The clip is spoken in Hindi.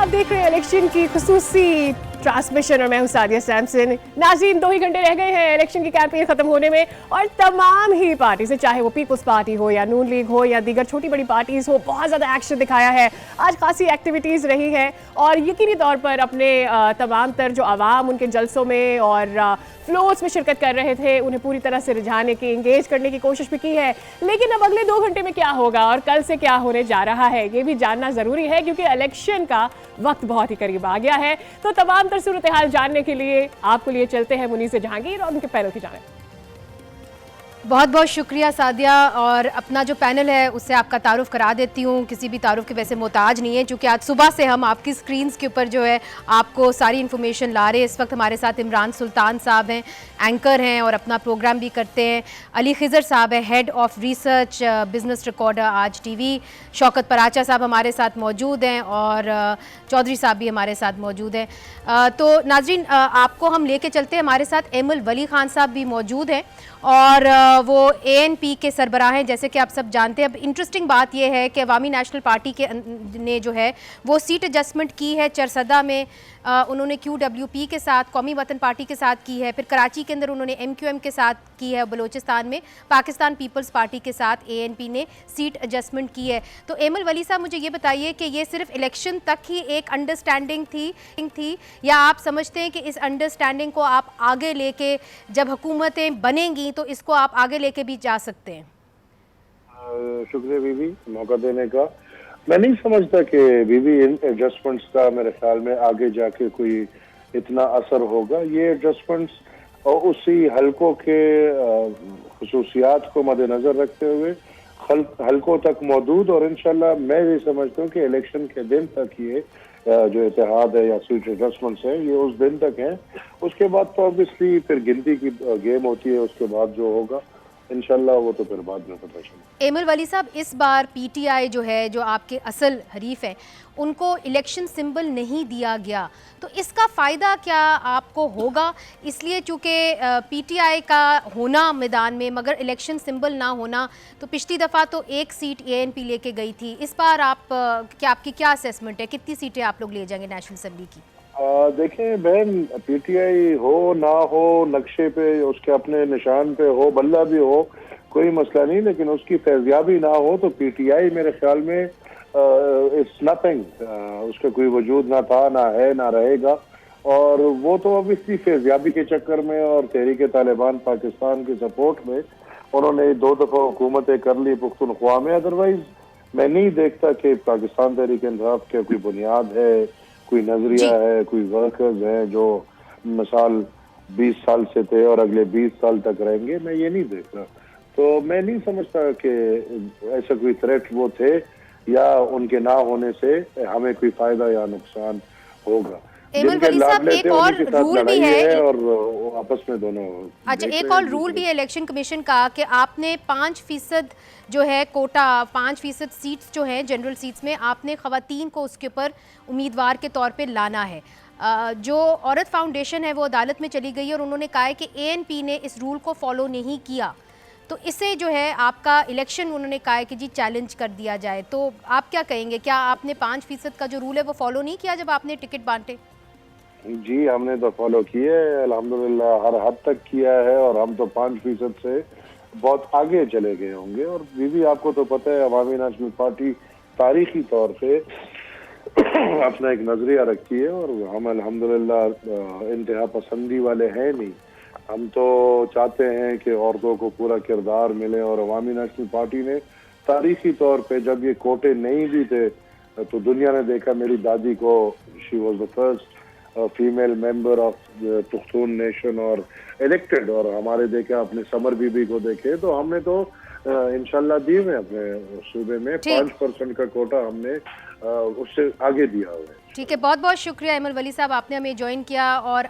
आप देख रहे हैं इलेक्शन की खुसूसी ट्रांसमिशन और मैं हूं सादिया सैमसन। नाज़रीन, 2 ही घंटे रह गए हैं इलेक्शन की कैंपेन खत्म होने में और तमाम ही पार्टी से, चाहे वो पीपल्स पार्टी हो या नून लीग हो या दीगर छोटी बड़ी पार्टीज हो, बहुत ज़्यादा एक्शन दिखाया है। आज खासी एक्टिविटीज़ रही है और यकीनी तौर पर अपने तमाम तर जो आवाम उनके जलसों में और फ्लोर्स में शिरकत कर रहे थे उन्हें पूरी तरह से रिझाने की, इंगेज करने की कोशिश भी की है। लेकिन अब अगले 2 घंटे में क्या होगा और कल से क्या होने जा रहा है ये भी जानना जरूरी है, क्योंकि इलेक्शन का वक्त बहुत ही करीब आ गया है। तो तमाम तर सूरत हाल जानने के लिए आपको लिए चलते हैं मुनीस जहांगीर और उनके पैनल की जानिब। बहुत बहुत शुक्रिया सादिया, और अपना जो पैनल है उससे आपका तारुफ करा देती हूँ। किसी भी तारुफ के वैसे मोहताज नहीं है, क्योंकि आज सुबह से हम आपकी स्क्रीन्स के ऊपर जो है आपको सारी इन्फॉर्मेशन ला रहे हैं। इस वक्त हमारे साथ इमरान सुल्तान साहब हैं, एंकर हैं और अपना प्रोग्राम भी करते हैं। अली खिजर साहब है, head of research business recorder आज टीवी। शौकत पराचा साहब हमारे साथ मौजूद हैं और चौधरी साहब भी हमारे साथ मौजूद हैं। तो नाजरीन, आपको हम लेके चलते हैं, हमारे साथ एमल वली खान साहब भी मौजूद हैं और वो ANP के सरबराह हैं, जैसे कि आप सब जानते हैं। अब इंटरेस्टिंग बात यह है कि अवामी नेशनल पार्टी के ने जो है वो सीट एडजस्टमेंट की है। चरसदा में उन्होंने QWP के साथ, कौमी वतन पार्टी के साथ की है, फिर कराची के अंदर उन्होंने MQM के साथ की है, बलोचिस्तान में पाकिस्तान पीपल्स पार्टी के साथ ANP ने सीट एडजस्टमेंट की है। तो एमल वली साहब, मुझे ये बताइए कि ये सिर्फ इलेक्शन तक ही एक अंडरस्टैंडिंग थी या आप समझते हैं कि इस अंडरस्टैंडिंग को आप आगे लेके, जब हुकूमतें बनेंगी तो इसको आप आगे लेके भी जा सकते हैं? शुक्रिया बीबी मौका देने का। मैं नहीं समझता कि बीबी इन एडजस्टमेंट्स का मेरे ख्याल में आगे जाके कोई इतना असर होगा। ये एडजस्टमेंट्स और उसी हलकों के खुसूसियात को मद्देनजर रखते हुए हलकों तक मौजूद, और इंशाल्लाह मैं ये समझता हूँ कि इलेक्शन के दिन तक ये जो इत्तेहाद है या सीट एडजस्टमेंट्स है ये उस दिन तक है। उसके बाद तो ऑब्वियसली फिर गिनती की गेम होती है, उसके बाद जो होगा इंशाल्लाह वो तो फिर बाद में पता चलेगा। एमल वली साहब, इस बार PTI जो है, जो आपके असल हरीफ है, उनको इलेक्शन सिंबल नहीं दिया गया, तो इसका फ़ायदा क्या आपको होगा? इसलिए चूँकि PTI का होना मैदान में मगर इलेक्शन सिंबल ना होना, तो पिछली दफ़ा तो एक सीट ANP लेके गई थी। इस बार आपकी क्या असेसमेंट है, कितनी सीटें आप लोग ले जाएंगे नेशनल असम्बली की? देखें बहन, PTI हो ना हो, नक्शे पे उसके अपने निशान पे हो, बल्ला भी हो, कोई मसला नहीं, लेकिन उसकी फैज़याबी ना हो तो PTI मेरे ख्याल में इट्स नथिंग। उसका कोई वजूद ना था, ना है, ना रहेगा। और वो तो ऑब्वियसली फैज़याबी के चक्कर में और तहरीक तालिबान पाकिस्तान के सपोर्ट में उन्होंने 2 दफ़ा हुकूमतें कर ली पुख्तनख्वा में। अदरवाइज मैं नहीं देखता कि पाकिस्तान तहरीक इंसाफ के कोई बुनियाद है, कोई नजरिया है, कोई वर्कर्स हैं जो मिसाल 20 साल से थे और अगले 20 साल तक रहेंगे। मैं ये नहीं देख रहा। तो मैं नहीं समझता कि ऐसा कोई थ्रेट वो थे या उनके ना होने से हमें कोई फायदा या नुकसान होगा। एमल वली साहब, एक और रूल भी है और आपस में दोनों। अच्छा, एक और रूल भी है इलेक्शन कमीशन का कि आपने 5% जो है कोटा, 5% सीट्स जो है जनरल सीट्स में, आपने ख़वातीन को उसके ऊपर उम्मीदवार के तौर पे लाना है। जो औरत फाउंडेशन है वो अदालत में चली गई और उन्होंने कहा है कि ANP ने इस रूल को फॉलो नहीं किया, तो इससे जो है आपका इलेक्शन, उन्होंने कहा है कि जी चैलेंज कर दिया जाए। तो आप क्या कहेंगे, क्या आपने 5% का जो रूल है वो फॉलो नहीं किया जब आपने टिकट बांटे? जी, हमने तो फॉलो किए, अल्हम्दुलिल्लाह हर हद तक किया है, और हम तो 5% से बहुत आगे चले गए होंगे। और बीबी आपको तो पता है अवामी नेशनल पार्टी तारीखी तौर पे अपना एक नजरिया रखती है और हम अल्हम्दुलिल्लाह इंतहा पसंदी वाले हैं नहीं। हम तो चाहते हैं कि औरतों को पूरा किरदार मिले, और अवामी नेशनल पार्टी ने तारीखी तौर पे जब ये कोटे नहीं भी थे तो दुनिया ने देखा, मेरी दादी को, she was the first female member of Pakhtun nation और इलेक्टेड, और हमारे देखे अपने समर बीबी को देखे, तो हमने तो इंशाल्लाह दिए में अपने सूबे में 5% का कोटा हमने उससे आगे दिया हुआ है। ठीक है, बहुत बहुत शुक्रिया एमल वली साहब, आपने हमें ज्वाइन किया। और